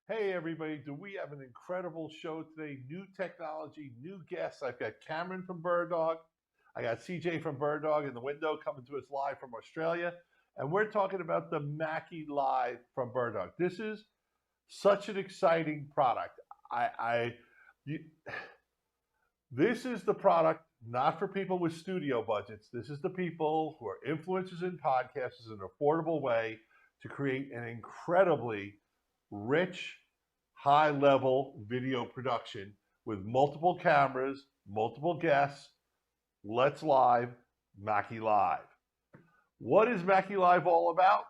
Hey everybody, do we have an incredible show today? New technology, new guests. I've got Cameron from BirdDog. I got CJ from BirdDog in the window coming to us live from Australia. And we're talking about the Mackie Live from BirdDog. This is such an exciting product. You, this is the product not for people with studio budgets. This is the people who are influencers in podcasts. It's an affordable way to create an incredibly rich, high-level video production with multiple cameras, multiple guests. Let's live, Mackie Live. What is Mackie Live all about?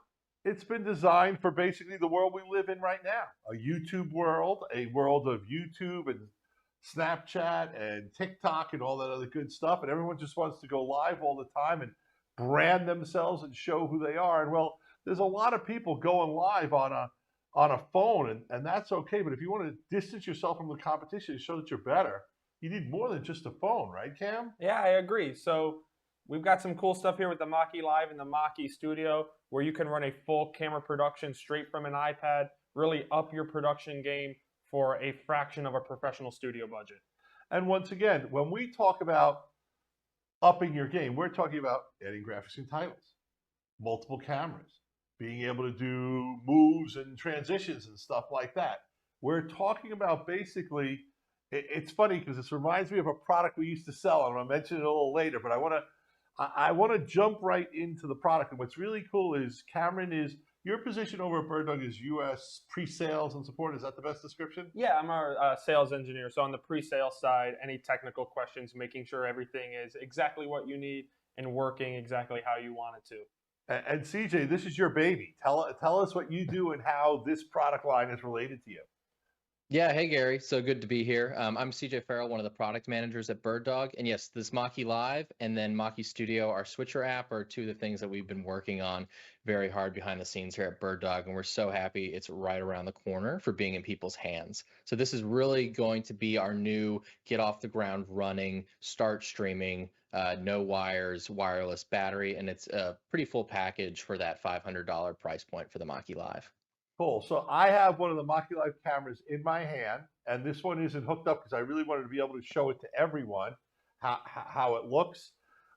It's been designed for basically the world we live in right now. A YouTube world, a world of YouTube and Snapchat and TikTok and all that other good stuff. And everyone just wants to go live all the time and brand themselves and show who they are. And well, there's a lot of people going live on a phone, and that's okay. But if you want to distance yourself from the competition and show that you're better, you need more than just a phone, right, Cam? Yeah, I agree. So we've got some cool stuff here with the Maki Live and the Maki Studio, where you can run a full camera production straight from an iPad, really up your production game for a fraction of a professional studio budget. And once again, when we talk about upping your game, we're talking about adding graphics and titles, multiple cameras, being able to do moves and transitions and stuff like that. We're talking about basically, it's funny because this reminds me of a product we used to sell, and I'm going to mention it a little later, but I want to jump right into the product. And what's really cool is, Cameron, is your position over at BirdDog is US pre-sales and support. Is that the best description? Yeah, I'm our sales engineer. So on the pre-sale side, any technical questions, making sure everything is exactly what you need and working exactly how you want it to. And CJ, this is your baby. Tell us what you do and how this product line is related to you. Yeah, hey Gary, so good to be here. I'm CJ Farrell, one of the product managers at BirdDog, and yes, this Maki Live and then Maki Studio, our switcher app, are two of the things that we've been working on very hard behind the scenes here at BirdDog, and we're so happy it's right around the corner for being in people's hands. So this is really going to be our new get off the ground running, start streaming, no wires, wireless battery, and it's a pretty full package for that $500 price point for the Maki Live. Cool. So I have one of the Maki Live cameras in my hand, and this one isn't hooked up because I really wanted to be able to show it to everyone how it looks.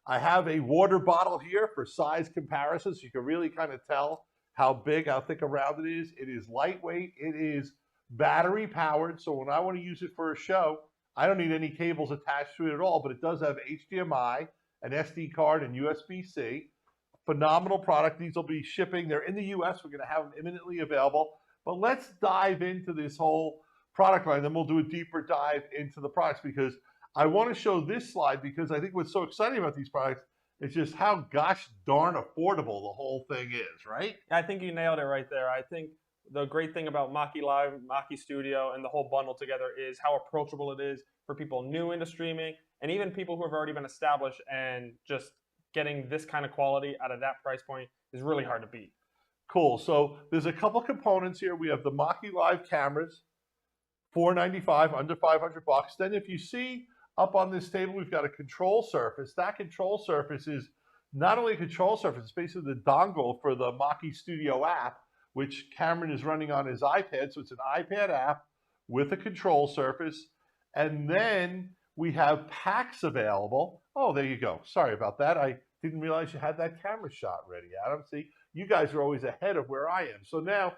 I have a water bottle here for size comparison, so you can really kind of tell how big, how thick around it is. It is lightweight. It is battery powered, so when I want to use it for a show, I don't need any cables attached to it at all, but it does have HDMI, an SD card, and USB-C. Phenomenal product. These will be shipping. They're in the US. We're going to have them imminently available. But let's dive into this whole product line. Then we'll do a deeper dive into the products, because I want to show this slide, because I think what's so exciting about these products is just how gosh darn affordable the whole thing is, right? I think you nailed it right there. I think the great thing about Maki Live, Maki Studio, and the whole bundle together is how approachable it is for people new into streaming, and even people who have already been established, and just getting this kind of quality out of that price point is really hard to beat. Cool. So there's a couple components here. We have the Maki Live cameras, $495, under $500. Then if you see up on this table, we've got a control surface. That control surface is not only a control surface, it's basically the dongle for the Maki Studio app, which Cameron is running on his iPad. So it's an iPad app with a control surface. And then we have packs available. Oh, there you go. Sorry about that. I didn't realize you had that camera shot ready, Adam. See, you guys are always ahead of where I am. So now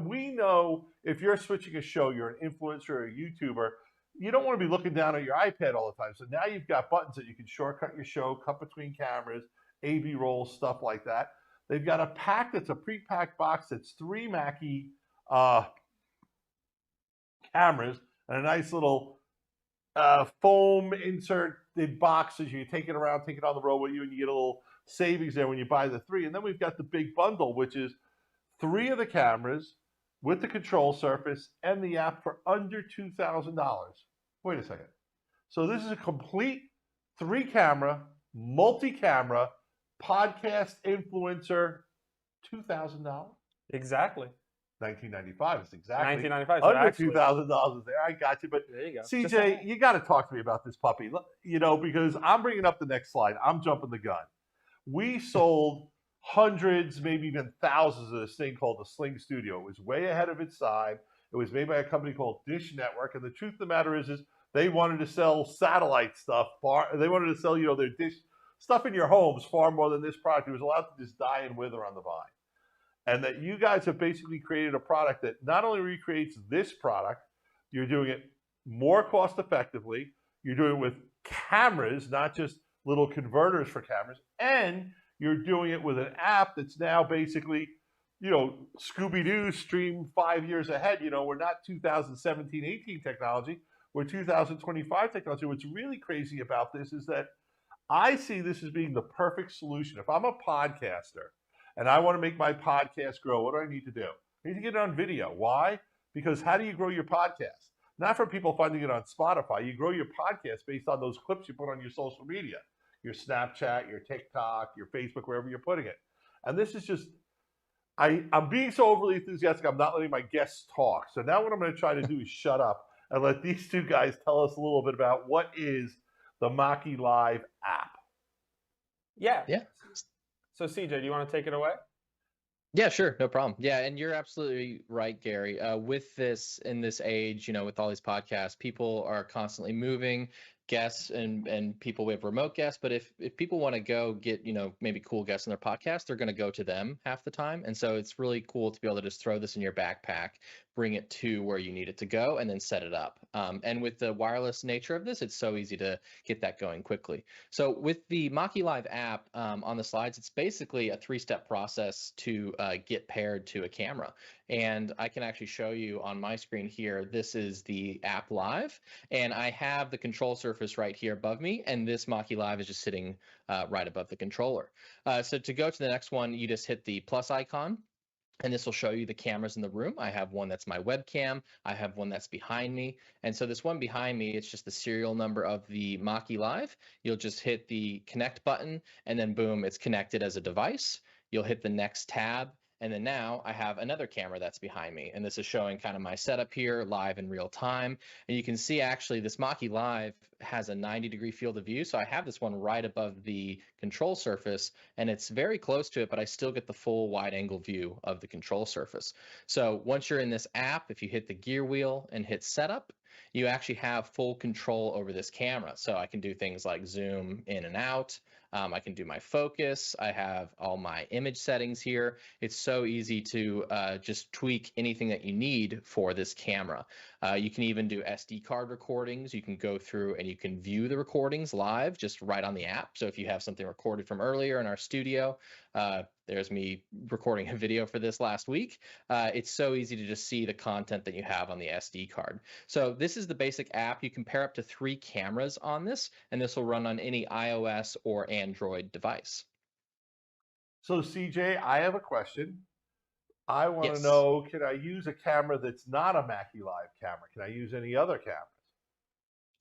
we know if you're switching a show, you're an influencer or a YouTuber, you don't want to be looking down at your iPad all the time. So now you've got buttons that you can shortcut your show, cut between cameras, A/B rolls, stuff like that. They've got a pack that's a pre-packed box that's 3 Mackie cameras and a nice little foam inserted boxes. You take it around, take it on the road with you, and you get a little savings there when you buy the 3. And then we've got the big bundle, which is 3 of the cameras with the control surface and the app for under $2,000. Wait a second. So this is a complete 3-camera, multi-camera, podcast influencer, $2,000? Exactly. $1995 is exactly. $1995. Under $2,000 is there. I got you. But there you go. CJ, you got to talk to me about this puppy. You know, because I'm bringing up the next slide. I'm jumping the gun. We sold hundreds, maybe even thousands of this thing called the Sling Studio. It was way ahead of its time. It was made by a company called Dish Network, and the truth of the matter is they wanted to sell satellite stuff. They wanted to sell, you know, their dish stuff in your homes far more than this product. It was allowed to just die and wither on the vine. And that you guys have basically created a product that not only recreates this product, you're doing it more cost effectively. You're doing it with cameras, not just little converters for cameras, and you're doing it with an app that's now basically, you know, Scooby-Doo stream 5 years ahead. You know, we're not 2017, 18 technology. We're 2025 technology. What's really crazy about this is that I see this as being the perfect solution. If I'm a podcaster and I want to make my podcast grow, what do I need to do? I need to get it on video. Why? Because how do you grow your podcast? Not for people finding it on Spotify. You grow your podcast based on those clips you put on your social media, your Snapchat, your TikTok, your Facebook, wherever you're putting it. And this is just, I'm being so overly enthusiastic, I'm not letting my guests talk. So now what I'm going to try to do is shut up and let these two guys tell us a little bit about what is the Maki Live app. Yeah. Yeah. So CJ, do you want to take it away? Yeah, sure. No problem. Yeah. And you're absolutely right, Gary. With this, in this age, you know, with all these podcasts, people are constantly moving, guests and people, we have remote guests, but if people want to go get, you know, maybe cool guests in their podcast, they're going to go to them half the time. And so it's really cool to be able to just throw this in your backpack, bring it to where you need it to go, and then set it up. And with the wireless nature of this, it's so easy to get that going quickly. So with the Maki Live app on the slides, it's basically a 3-step process to get paired to a camera. And I can actually show you on my screen here, this is the app live, and I have the control surface right here above me, and this Maki Live is just sitting right above the controller. So to go to the next one, you just hit the plus icon, and this will show you the cameras in the room. I have one that's my webcam. I have one that's behind me. And so this one behind me, it's just the serial number of the Maki Live. You'll just hit the connect button, and then boom, it's connected as a device. You'll hit the next tab, and then now I have another camera that's behind me. And this is showing kind of my setup here live in real time. And you can see actually this Maki Live has a 90-degree field of view. So I have this one right above the control surface, and it's very close to it, but I still get the full wide angle view of the control surface. So once you're in this app, if you hit the gear wheel and hit setup, you actually have full control over this camera. So I can do things like zoom in and out. I can do my focus. I have all my image settings here. It's so easy to just tweak anything that you need for this camera. You can even do SD card recordings. You can go through and you can view the recordings live just right on the app. So if you have something recorded from earlier in our studio, there's me recording a video for this last week. It's so easy to just see the content that you have on the SD card. So this is the basic app. You can pair up to 3 cameras on this, and this will run on any iOS or Android device. So CJ, I have a question. I want to Yes. know, can I use a camera that's not a Mackie Live camera? Can I use any other cameras?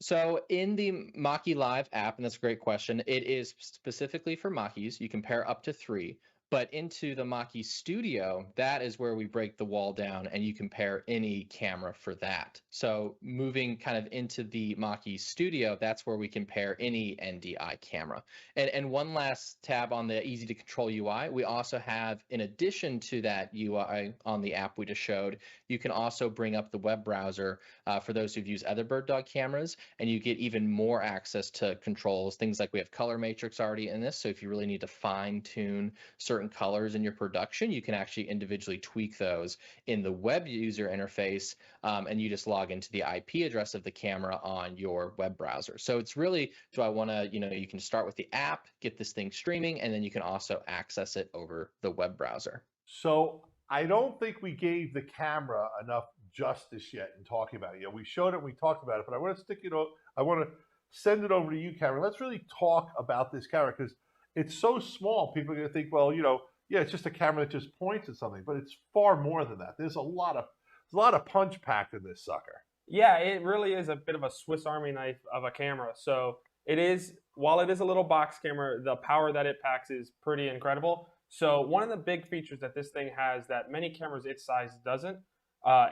So in the Maki Live app, and that's a great question, it is specifically for Makis. You can pair up to 3. But into the Maki Studio, that is where we break the wall down, and you can pair any camera for that. So moving kind of into the Maki Studio, that's where we can pair any NDI camera. And one last tab on the easy to control UI, we also have, in addition to that UI on the app we just showed, you can also bring up the web browser for those who've used other BirdDog cameras, and you get even more access to controls, things like we have color matrix already in this. So if you really need to fine tune certain colors in your production, you can actually individually tweak those in the web user interface, and you just log into the IP address of the camera on your web browser. So it's really, do I want to, you can start with the app, get this thing streaming, and then you can also access it over the web browser. So I don't think we gave the camera enough justice yet in talking about it. We showed it, we talked about it, but I want to I want to send it over to you, Cameron. Let's really talk about this camera, because it's so small. People are going to think, well, yeah, it's just a camera that just points at something, but it's far more than that. There's a lot of punch packed in this sucker. Yeah, it really is a bit of a Swiss Army knife of a camera. So it is, while it is a little box camera, the power that it packs is pretty incredible. So one of the big features that this thing has that many cameras its size doesn't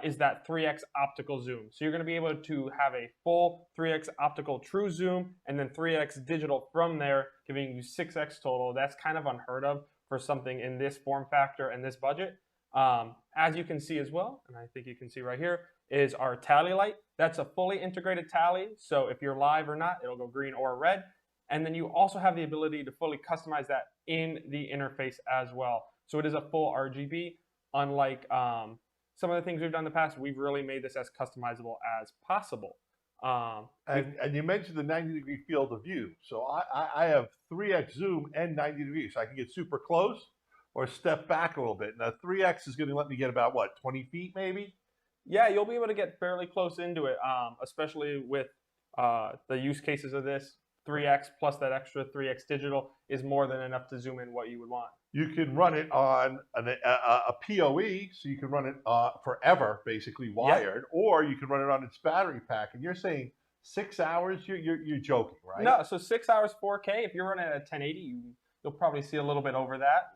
is that 3x optical zoom. So you're going to be able to have a full 3x optical true zoom and then 3x digital from there, giving you 6x total. That's kind of unheard of for something in this form factor and this budget. As you can see as well, and I think you can see right here, is our tally light. That's a fully integrated tally. So if you're live or not, it'll go green or red. And then you also have the ability to fully customize that in the interface as well. So it is a full RGB. Unlike some of the things we've done in the past, we've really made this as customizable as possible. And you mentioned the 90-degree field of view. So I have 3x zoom and 90 degrees. So I can get super close or step back a little bit. Now 3x is going to let me get about what, 20 feet maybe? Yeah, you'll be able to get fairly close into it, especially with the use cases of this. 3x plus that extra 3x digital is more than enough to zoom in what you would want. You can run it on a PoE, so you can run it forever, basically wired, or you can run it on its battery pack. And you're saying 6 hours? You're joking, right? No, so 6 hours 4K. If you're running at 1080, you'll probably see a little bit over that,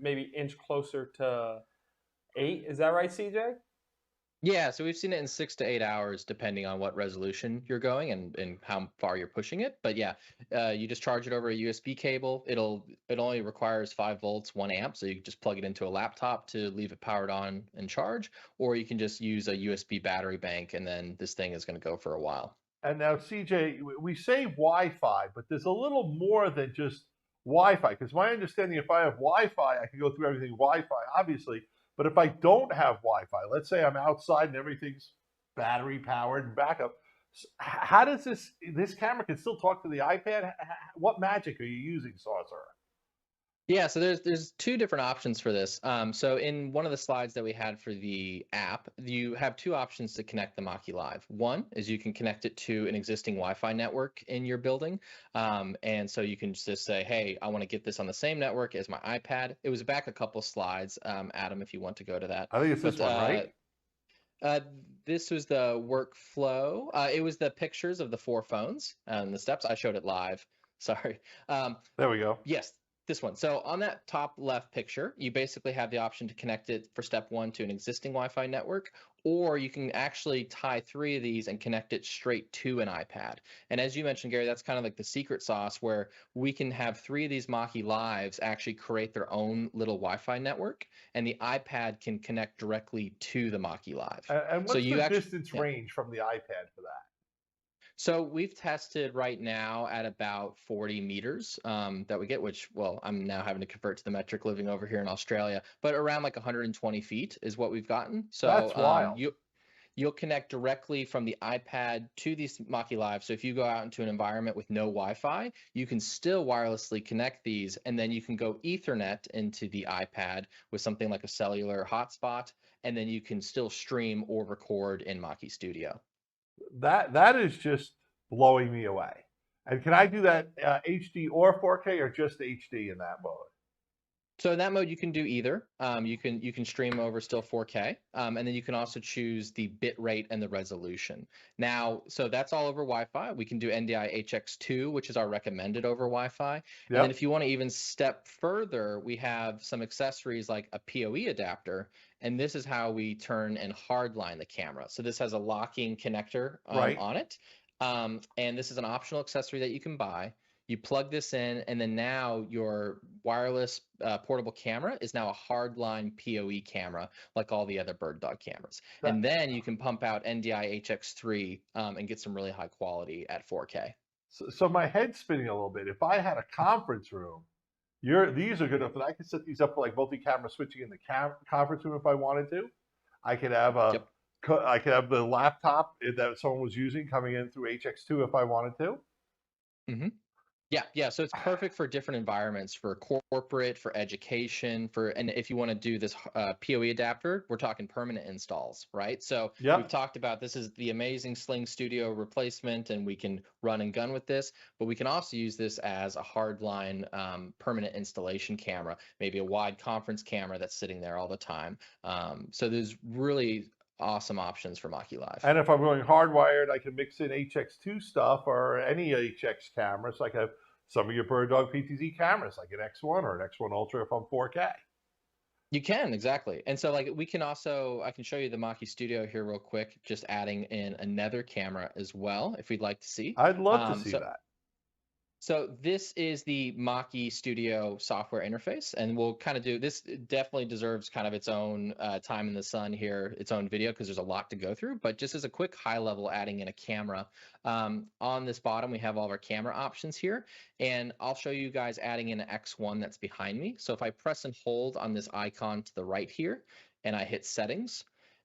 maybe inch closer to 8. Is that right, CJ? Yeah, so we've seen it in 6 to 8 hours, depending on what resolution you're going and how far you're pushing it. But yeah, you just charge it over a USB cable. It only requires 5 volts, 1 amp, so you can just plug it into a laptop to leave it powered on and charge, or you can just use a USB battery bank, and then this thing is going to go for a while. And now, CJ, we say Wi-Fi, but there's a little more than just Wi-Fi. Because my understanding, if I have Wi-Fi, I can go through everything Wi-Fi, obviously. But if I don't have Wi-Fi, let's say I'm outside and everything's battery powered and backup, how does this camera can still talk to the iPad? What magic are you using, Sorcerer? Yeah, so there's 2 different options for this. So in one of the slides that we had for the app, you have 2 options to connect the Maki Live. One is you can connect it to an existing Wi-Fi network in your building. And so you can just say, hey, I want to get this on the same network as my iPad. It was back a couple slides, Adam, if you want to go to that. I think it's this one, right? This was the workflow. It was the pictures of the 4 phones and the steps. I showed it live. Sorry. There we go. Yes. This one. So on that top left picture, you basically have the option to connect it for step 1 to an existing Wi-Fi network, or you can actually tie 3 of these and connect it straight to an iPad. And as you mentioned, Gary, that's kind of like the secret sauce where we can have 3 of these Maki Lives actually create their own little Wi-Fi network, and the iPad can connect directly to the Maki Live. And what's the distance range from the iPad for that? So we've tested right now at about 40 meters that we get, which, well, I'm now having to convert to the metric living over here in Australia, but around like 120 feet is what we've gotten. So that's wild. You'll connect directly from the iPad to these Maki Live. So if you go out into an environment with no Wi-Fi, you can still wirelessly connect these, and then you can go Ethernet into the iPad with something like a cellular hotspot, and then you can still stream or record in Maki Studio. That is just blowing me away. And can I do that HD or 4K or just HD in that mode? So in that mode, you can do either. You can stream over still 4K, and then you can also choose the bit rate and the resolution. Now, so that's all over Wi-Fi. We can do NDI HX3, which is our recommended over Wi-Fi. And then if you want to even step further, we have some accessories like a PoE adapter, and this is how we turn and hardline the camera. So this has a locking connector on it, and this is an optional accessory that you can buy. You plug this in, and then now your wireless portable camera is now a hardline PoE camera, like all the other BirdDog cameras. And then you can pump out NDI HX3 and get some really high quality at 4K. So my head's spinning a little bit. If I had a conference room, these are good enough that I could set these up for like multi-camera switching in the conference room if I wanted to. I could have I could have the laptop that someone was using coming in through HX2 if I wanted to. Mm-hmm. Yeah. So it's perfect for different environments, for corporate, for education, and if you want to do this PoE adapter, we're talking permanent installs, right? So we've talked about this is the amazing Sling Studio replacement, and we can run and gun with this, but we can also use this as a hardline permanent installation camera, maybe a wide conference camera that's sitting there all the time. So there's really awesome options for Maki Live. And if I'm going hardwired, I can mix in HX2 stuff or any HX cameras. Like some of your BirdDog PTZ cameras, like an X1 or an X1 Ultra if I'm 4K. You can, exactly. And so like we can also, I can show you the Maki Studio here real quick, just adding in another camera as well, if we'd like to see. I'd love to see that. So this is the Maki Studio software interface, and we'll kind of do this. Definitely deserves kind of its own time in the sun here, its own video, because there's a lot to go through. But just as a quick high level, adding in a camera on this bottom, we have all of our camera options here, and I'll show you guys adding in an X1 that's behind me. So if I press and hold on this icon to the right here, and I hit settings,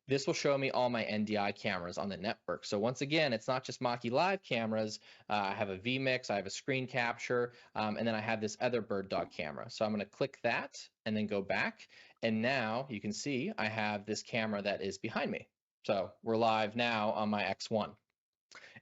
this will show me all my NDI cameras on the network. So once again, it's not just Maki Live cameras. I have a vMix, I have a screen capture, and then I have this other BirdDog camera. So I'm going to click that and then go back. And now you can see I have this camera that is behind me. So we're live now on my X1.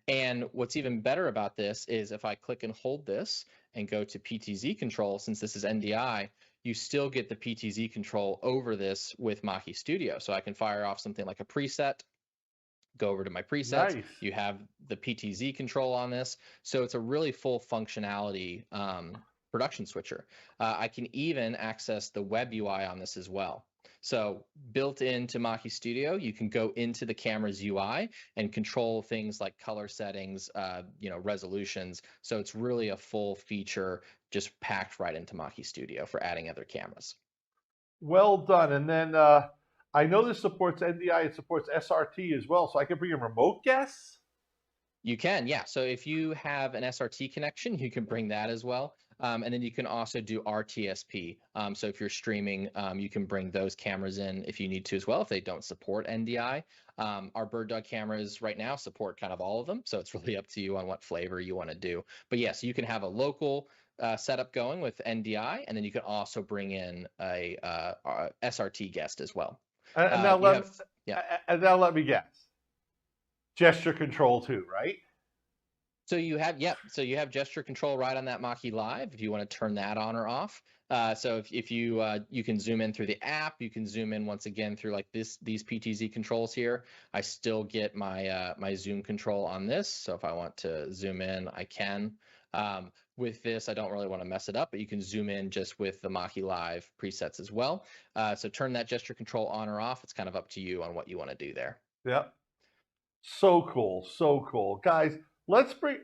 And what's even better about this is if I click and hold this and go to PTZ control, since this is NDI, you still get the PTZ control over this with Maki Studio. So I can fire off something like a preset, go over to my presets. Nice. You have the PTZ control on this. So it's a really full functionality production switcher. I can even access the web UI on this as well. So built into Maki Studio, you can go into the camera's UI and control things like color settings, resolutions. So it's really a full feature just packed right into Maki Studio for adding other cameras. Well done. And then I know this supports NDI. It supports SRT as well. So I can bring in remote guests? You can, yeah. So if you have an SRT connection, you can bring that as well. And then you can also do RTSP. So if you're streaming, you can bring those cameras in if you need to as well, if they don't support NDI. Our BirdDog cameras right now support kind of all of them. So it's really up to you on what flavor you want to do. But yes, you can have a local setup going with NDI, and then you can also bring in a SRT guest as well. And now let me guess. Gesture control too, right? So you have, so you have gesture control right on that Maki Live if you want to turn that on or off. So if you you can zoom in through the app, you can zoom in once again through like these PTZ controls here. I still get my my zoom control on this. So if I want to zoom in, I can. With this, I don't really want to mess it up, but you can zoom in just with the Maki Live presets as well. So turn that gesture control on or off. It's kind of up to you on what you want to do there. Yep. So cool, so cool. Guys, let's bring...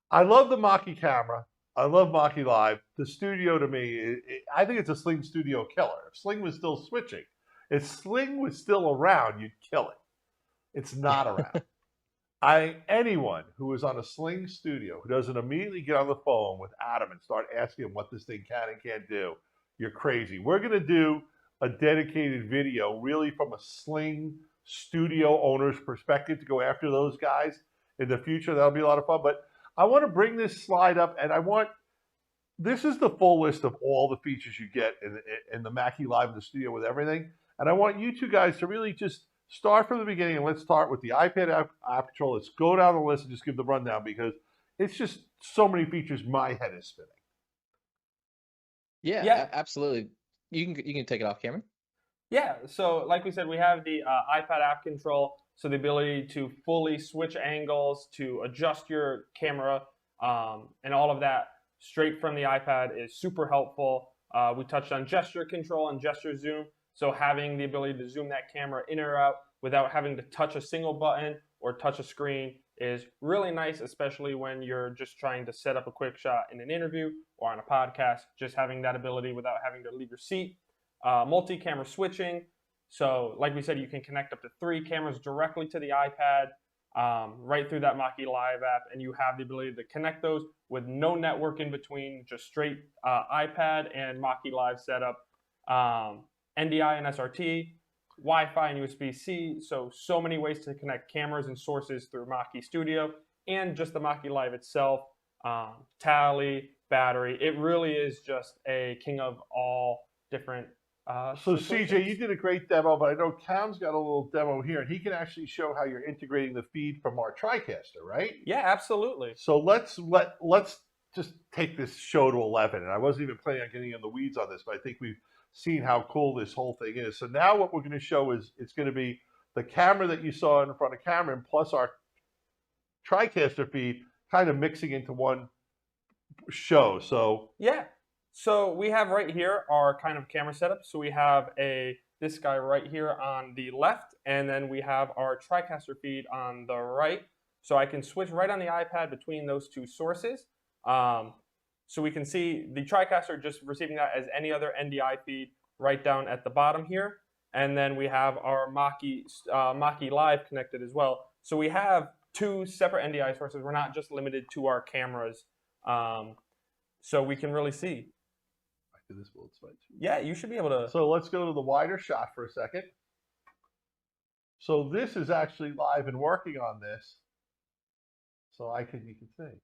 I love the Maki camera. I love Maki Live. The studio to me, I think it's a Sling Studio killer. If Sling was still switching, if Sling was still around, you'd kill it. It's not around. Anyone who is on a Sling Studio who doesn't immediately get on the phone with Adam and start asking him what this thing can and can't do, you're crazy. We're going to do a dedicated video really from a Sling Studio owner's perspective to go after those guys in the future. That'll be a lot of fun. But I want to bring this slide up, and this is the full list of all the features you get in the Mackie Live in the studio with everything. And I want you two guys to really just start from the beginning, and let's start with the iPad app control. Let's go down the list and just give the rundown because it's just so many features my head is spinning. Yeah. Absolutely. You can take it off, Cameron. Yeah, so like we said, we have the iPad app control, so the ability to fully switch angles, to adjust your camera, and all of that straight from the iPad is super helpful. We touched on gesture control and gesture zoom, so having the ability to zoom that camera in or out without having to touch a single button or touch a screen is really nice, especially when you're just trying to set up a quick shot in an interview or on a podcast, just having that ability without having to leave your seat. Multi-camera switching, so like we said, you can connect up to 3 cameras directly to the iPad right through that Maki Live app, and you have the ability to connect those with no network in between, just straight iPad and Maki Live setup. NDI and SRT, Wi-Fi and USB-C, so many ways to connect cameras and sources through Maki Studio, and just the Maki Live itself, tally, battery. It really is just a king of all different so CJ, you did a great demo, but I know Cam's got a little demo here, and he can actually show how you're integrating the feed from our TriCaster, right? Yeah, absolutely. So let's just take this show to 11. And I wasn't even planning on getting in the weeds on this, but I think we've seen how cool this whole thing is. So now what we're going to show is it's going to be the camera that you saw in front of Cameron plus our TriCaster feed kind of mixing into one show. So yeah. So we have right here our kind of camera setup. So we have this guy right here on the left, and then we have our TriCaster feed on the right. So I can switch right on the iPad between those two sources. So we can see the TriCaster just receiving that as any other NDI feed right down at the bottom here. And then we have our Maki Live connected as well. So we have two separate NDI sources. We're not just limited to our cameras. So we can really see. Yeah, you should be able to. So let's go to the wider shot for a second. So this is actually live and working on this. So you can see.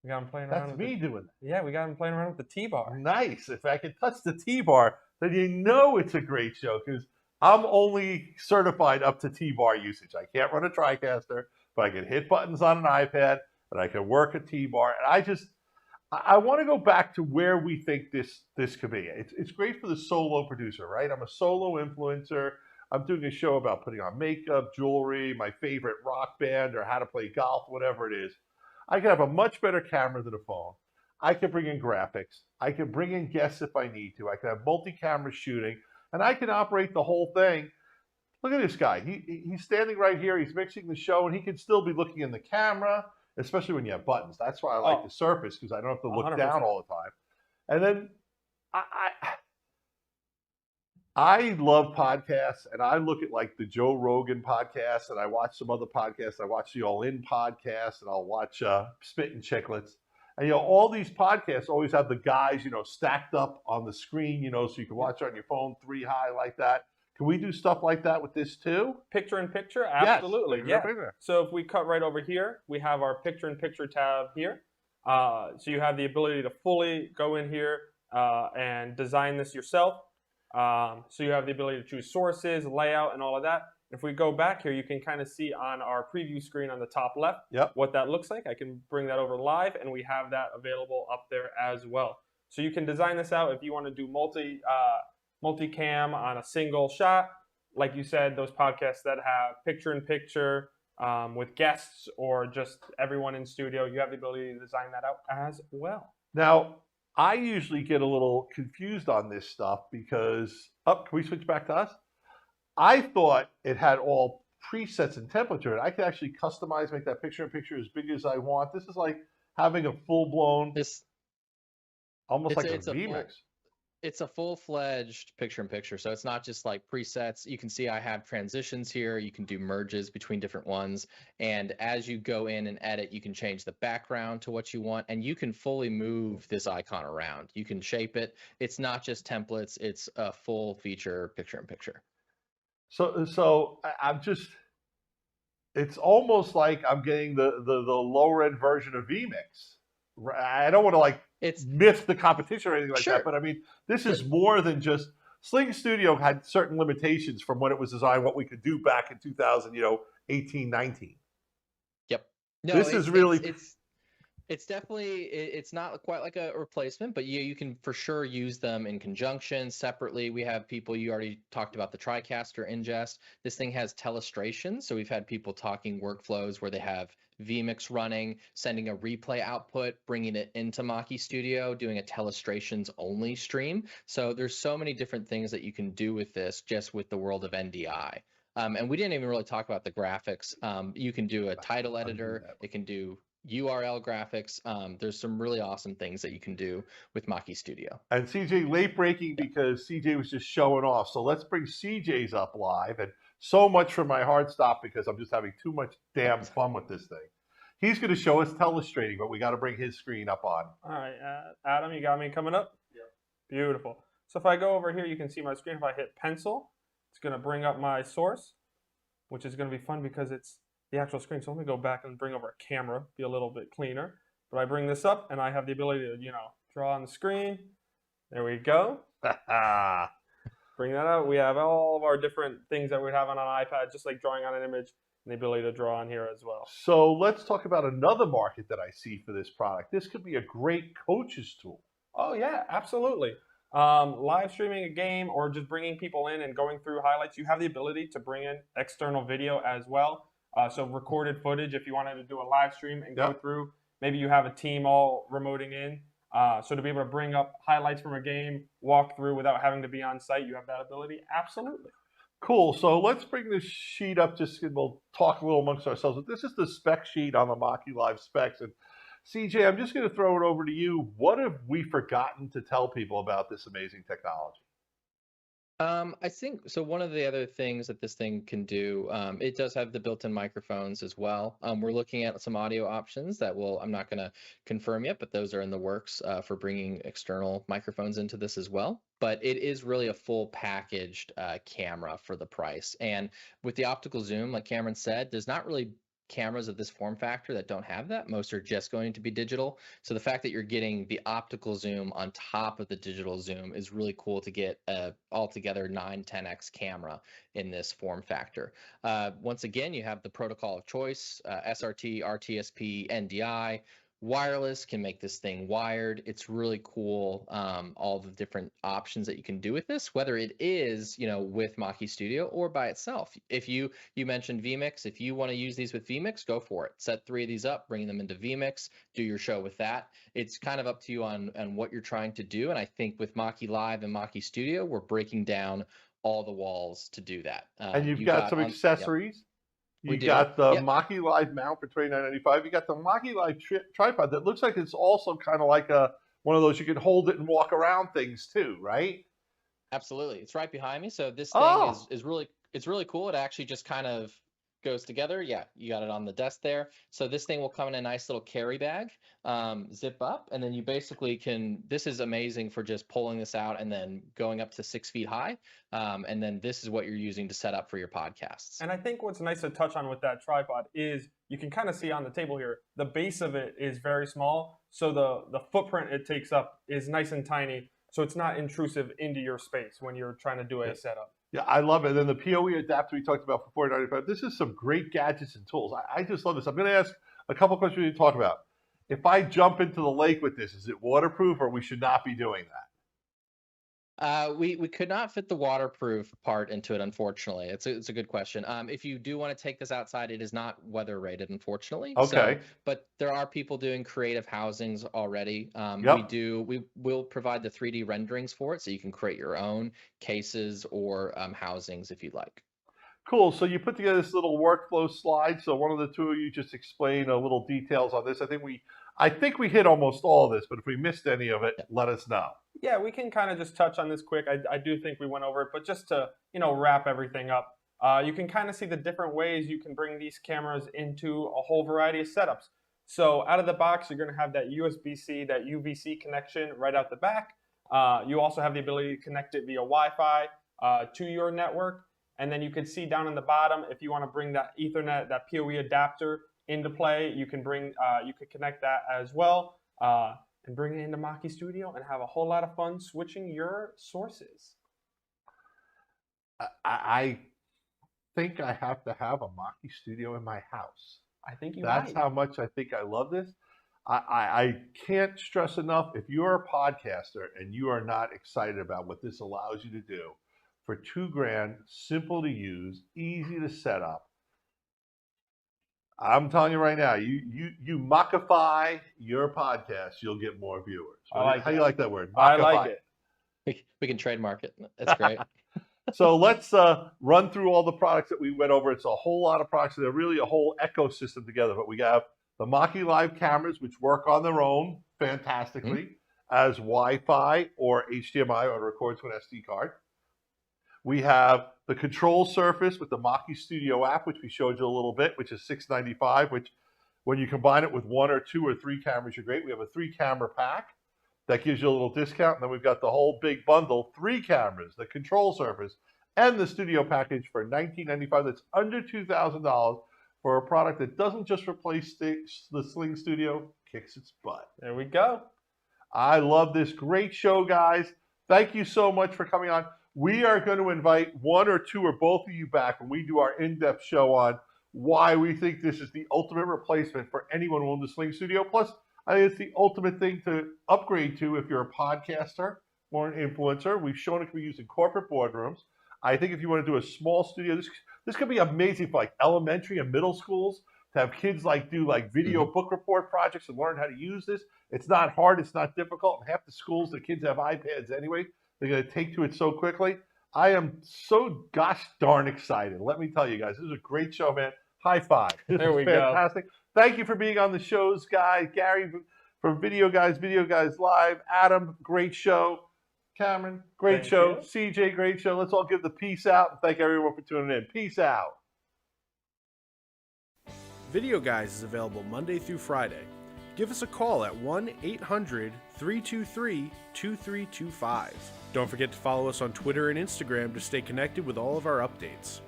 We got him playing around. That's me doing that. Yeah, we got him playing around with the T-bar. Nice. If I can touch the T-bar, then you know it's a great show because I'm only certified up to T-bar usage. I can't run a TriCaster, but I can hit buttons on an iPad and I can work a T-bar. And I want to go back to where we think this could be. It's great for the solo producer, right? I'm a solo influencer. I'm doing a show about putting on makeup, jewelry, my favorite rock band, or how to play golf, whatever it is. I can have a much better camera than a phone. I can bring in graphics. I can bring in guests if I need to. I can have multi-camera shooting, and I can operate the whole thing. Look at this guy. He's standing right here. He's mixing the show, and he can still be looking in the camera, especially when you have buttons. That's why I like the Surface, because I don't have to look 100%. down all the time. And then I love podcasts, and I look at like the Joe Rogan podcast, and I watch some other podcasts. I watch the All In podcast, and I'll watch Spittin' Chicklets. And, all these podcasts always have the guys, stacked up on the screen, so you can watch on your phone 3 high like that. Can we do stuff like that with this too? Picture-in-picture? Absolutely, yes. yeah. So if we cut right over here, we have our picture-in-picture tab here. So you have the ability to fully go in here and design this yourself. So you have the ability to choose sources, layout, and all of that. If we go back here, you can kind of see on our preview screen on the top left what that looks like. I can bring that over live, and we have that available up there as well. So you can design this out if you want to do multi-cam on a single shot. Like you said, those podcasts that have picture-in-picture with guests or just everyone in studio, you have the ability to design that out as well. Now, I usually get a little confused on this stuff because, can we switch back to us? I thought it had all presets and temperature, and I could actually customize, make that picture-in-picture as big as I want. This is like having a full-blown, almost like a VMix. It's a full-fledged picture-in-picture, so it's not just like presets. You can see I have transitions here. You can do merges between different ones, and as you go in and edit, you can change the background to what you want, and you can fully move this icon around. You can shape it. It's not just templates. It's a full-feature picture-in-picture. So I'm just, it's almost like I'm getting the lower-end version of VMix. I don't want to miss the competition or anything like that, but I mean, this is more than just. Sling Studio had certain limitations from when it was designed, what we could do back in 2018, 19. Yep. No, this is really. It's definitely, it's not quite like a replacement, but you can for sure use them in conjunction, separately. We have people, you already talked about the TriCaster ingest. This thing has telestration, so we've had people talking workflows where they have vMix running, sending a replay output, bringing it into Maki Studio, doing a telestrations only stream. So there's so many different things that you can do with this just with the world of NDI. And we didn't even really talk about the graphics. You can do a title editor. It can do URL graphics. There's some really awesome things that you can do with Maki Studio. And CJ, late breaking because CJ was just showing off. So let's bring CJ's up live. And so much for my hard stop because I'm just having too much damn fun with this thing. He's going to show us telestrating, but we got to bring his screen up on. All right, Adam, you got me coming up? Yeah. Beautiful. So if I go over here, you can see my screen. If I hit pencil, it's going to bring up my source, which is going to be fun because it's the actual screen. So let me go back and bring over a camera, be a little bit cleaner. But I bring this up, and I have the ability to, draw on the screen. There we go. Bring that out. We have all of our different things that we have on an iPad, just like drawing on an image, and the ability to draw on here as well. So let's talk about another market that I see for this product. This could be a great coach's tool. Oh, yeah, absolutely. Live streaming a game or just bringing people in and going through highlights. You have the ability to bring in external video as well. So recorded footage if you wanted to do a live stream and go through. Maybe you have a team all remoting in. So to be able to bring up highlights from a game, walk through without having to be on site, you have that ability? Absolutely. Cool. So let's bring this sheet up. Just and we'll talk a little amongst ourselves. This is the spec sheet on the Maki Live specs. And CJ, I'm just going to throw it over to you. What have we forgotten to tell people about this amazing technology? I think so. One of the other things that this thing can do, it does have the built-in microphones as well. We're looking at some audio options that I'm not going to confirm yet, but those are in the works for bringing external microphones into this as well. But it is really a full packaged camera for the price. And with the optical zoom, like Cameron said, there's not really cameras of this form factor that don't have that. Most are just going to be digital. So the fact that you're getting the optical zoom on top of the digital zoom is really cool to get a altogether 9-10x camera in this form factor. Once again, you have the protocol of choice, SRT, RTSP, NDI. Wireless can make this thing wired. It's really cool. All the different options that you can do with this, whether it is, with Maki Studio or by itself. If you mentioned vMix, if you want to use these with vMix, go for it. Set 3 of these up, bring them into vMix, do your show with that. It's kind of up to you on what you're trying to do. And I think with Maki Live and Maki Studio, we're breaking down all the walls to do that. And you've got some accessories. Yep. You got the Maki Live mount for $29.95. You got the Maki Live tripod that looks like it's also kind of like one of those you can hold it and walk around things too, right? Absolutely, it's right behind me. So this thing is really cool. It actually just kind of goes together. Yeah, you got it on the desk there. So this thing will come in a nice little carry bag, zip up, and then you basically can. This is amazing for just pulling this out and then going up to 6 feet high. And then this is what you're using to set up for your podcasts. And I think what's nice to touch on with that tripod is you can kind of see on the table here, the base of it is very small. So the footprint it takes up is nice and tiny. So it's not intrusive into your space when you're trying to do a setup. Yeah, I love it. And then the PoE adapter we talked about for $4.95. This is some great gadgets and tools. I just love this. I'm going to ask a couple questions we to talk about. If I jump into the lake with this, is it waterproof or we should not be doing that? We could not fit the waterproof part into it, unfortunately. It's a good question. If you do want to take this outside, it is not weather rated, unfortunately. Okay. So, but there are people doing creative housings already. We will provide the 3D renderings for it, so you can create your own cases or housings if you'd like. Cool. So you put together this little workflow slide. So one of the two of you just explain a little details on this. I think we hit almost all of this, but if we missed any of it, let us know. Yeah, we can kind of just touch on this quick. I do think we went over it, but just to wrap everything up, you can kind of see the different ways you can bring these cameras into a whole variety of setups. So out of the box, you're going to have that USB-C, that UVC connection right out the back. You also have the ability to connect it via Wi-Fi to your network. And then you can see down in the bottom, if you want to bring that Ethernet, that PoE adapter into play, you can connect that as well and bring it into Maki Studio and have a whole lot of fun switching your sources. I think I have to have a Maki Studio in my house. I think That's how much I think I love this. I can't stress enough, if you're a podcaster and you are not excited about what this allows you to do, for $2,000, simple to use, easy to set up. I'm telling you right now, you Makify your podcast, you'll get more viewers. How do you like that word? Makify. I like it. We can trademark it. That's great. So let's run through all the products that we went over. It's a whole lot of products. They're really a whole ecosystem together. But we have the Maki Live cameras, which work on their own fantastically as Wi-Fi or HDMI or record to an SD card. We have the control surface with the Maki Studio app, which we showed you a little bit, which is $6.95, which when you combine it with 1 or 2 or 3 cameras, you're great. We have a 3-camera pack that gives you a little discount. And then we've got the whole big bundle, 3 cameras, the control surface, and the studio package for $19.95. That's under $2,000 for a product that doesn't just replace the Sling Studio, kicks its butt. There we go. I love this. Great show, guys. Thank you so much for coming on. We are going to invite 1 or 2 or both of you back when we do our in-depth show on why we think this is the ultimate replacement for anyone who owns the Sling Studio. Plus, I think it's the ultimate thing to upgrade to if you're a podcaster or an influencer. We've shown it can be used in corporate boardrooms. I think if you want to do a small studio, this could be amazing for like elementary and middle schools to have kids do video book report projects and learn how to use this. It's not hard. It's not difficult. And half the schools, the kids have iPads anyway. They're going to take to it so quickly. I am so gosh darn excited. Let me tell you guys, this is a great show, man. High five. This There is we go. fantastic. Thank you for being on the shows, guys. Gary from Videoguys Live. Adam, great show. Cameron, great Thank show. you. CJ, great show. Let's all give the peace out and thank everyone for tuning in. Peace out. Videoguys is available Monday through Friday. Give us a call at 1-800-323-2325. Don't forget to follow us on Twitter and Instagram to stay connected with all of our updates.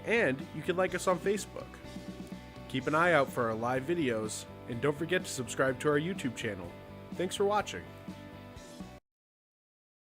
And you can like us on Facebook. Keep an eye out for our live videos, and don't forget to subscribe to our YouTube channel. Thanks for watching.